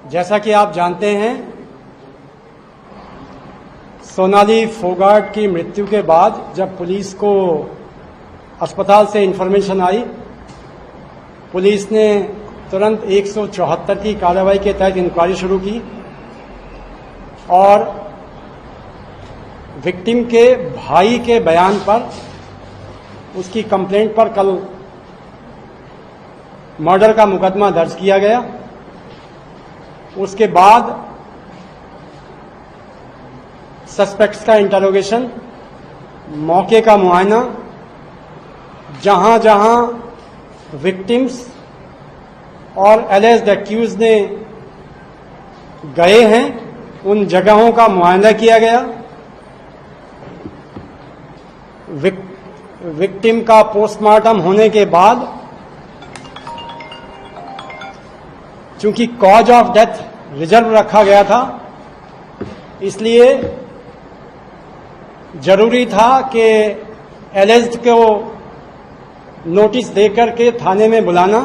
जैसा कि आप जानते हैं, सोनाली फोगाट की मृत्यु के बाद जब पुलिस को अस्पताल से इंफॉर्मेशन आई, पुलिस ने तुरंत 174 की कार्रवाई के तहत इंक्वायरी शुरू की और विक्टिम के भाई के बयान पर, उसकी कंप्लेंट पर कल मर्डर का मुकदमा दर्ज किया गया। उसके बाद सस्पेक्ट्स का इंटरोगेशन, मौके का मुआयना, जहां जहां विक्टिम्स और एलिज्ड एक्यूज ने गए हैं उन जगहों का मुआयना किया गया। विक्टिम का पोस्टमार्टम होने के बाद चूंकि कॉज ऑफ डेथ रिजर्व रखा गया था, इसलिए जरूरी था कि एलिज्ड को नोटिस देकर के थाने में बुलाना,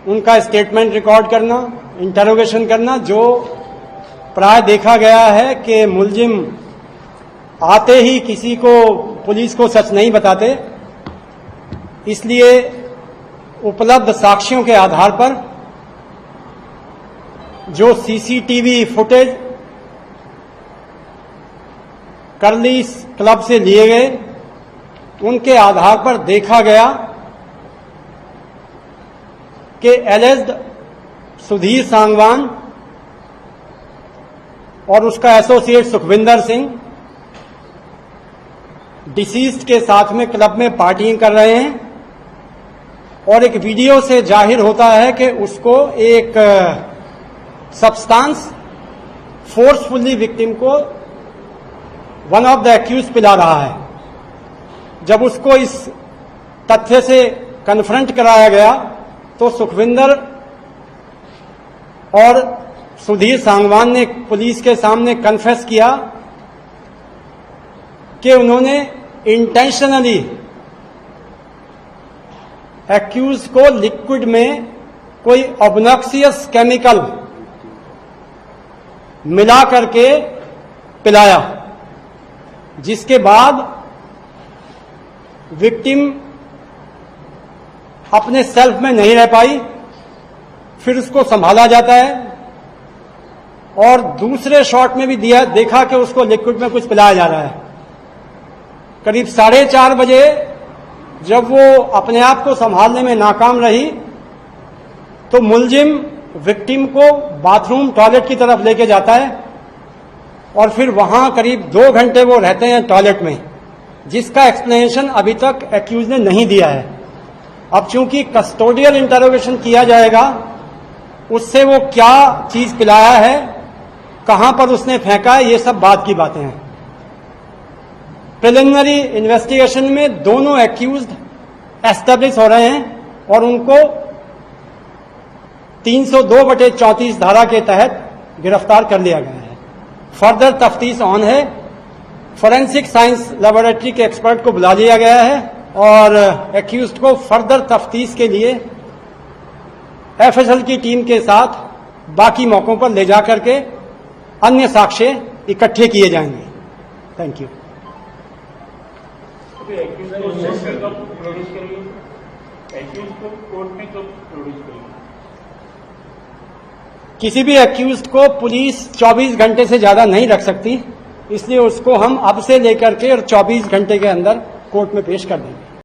उनका स्टेटमेंट रिकॉर्ड करना, इंटरोगेशन करना। जो प्राय देखा गया है कि मुलजिम आते ही किसी को, पुलिस को सच नहीं बताते, इसलिए उपलब्ध साक्ष्यों के आधार पर जो सीसीटीवी फुटेज करली क्लब से लिए गए, उनके आधार पर देखा गया कि एलिज्ड सुधीर सांगवान और उसका एसोसिएट सुखविंदर सिंह डिसीज्ड के साथ में क्लब में पार्टिंग कर रहे हैं और एक वीडियो से जाहिर होता है कि उसको एक सब्सटेंस फोर्सफुली विक्टिम को वन ऑफ द एक्यूज पिला रहा है। जब उसको इस तथ्य से कन्फ्रंट कराया गया तो सुखविंदर और सुधीर सांगवान ने पुलिस के सामने कन्फेस किया कि उन्होंने इंटेंशनली एक्यूज को लिक्विड में कोई ऑब्नॉक्सियस केमिकल मिला करके पिलाया, जिसके बाद विक्टिम अपने सेल्फ में नहीं रह पाई। फिर उसको संभाला जाता है और दूसरे शॉट में भी देखा कि उसको लिक्विड में कुछ पिलाया जा रहा है। करीब 4:30 बजे जब वो अपने आप को संभालने में नाकाम रही तो मुलजिम विक्टिम को बाथरूम टॉयलेट की तरफ लेके जाता है और फिर वहां करीब 2 घंटे वो रहते हैं टॉयलेट में, जिसका एक्सप्लेनेशन अभी तक एक्यूज ने नहीं दिया है। अब चूंकि कस्टोडियल इंटरोगेशन किया जाएगा, उससे वो क्या चीज पिलाया है, कहां पर उसने फेंका है, ये सब बाद की बातें हैं। प्रिलिमिनरी इन्वेस्टिगेशन में दोनों एक्यूज्ड एस्टेब्लिश हो रहे हैं और उनको 302/34 धारा के तहत गिरफ्तार कर लिया गया है। फर्दर तफ्तीश ऑन है। फोरेंसिक साइंस लेबोरेटरी के एक्सपर्ट को बुला लिया गया है और एक्यूज्ड को फर्दर तफ्तीश के लिए एफएसएल की टीम के साथ बाकी मौकों पर ले जाकर के अन्य साक्ष्य इकट्ठे किए जाएंगे। Thank you. किसी भी एक्यूज्ड को पुलिस 24 घंटे से ज्यादा नहीं रख सकती, इसलिए उसको हम अब से लेकर के और 24 घंटे के अंदर कोर्ट में पेश कर देंगे।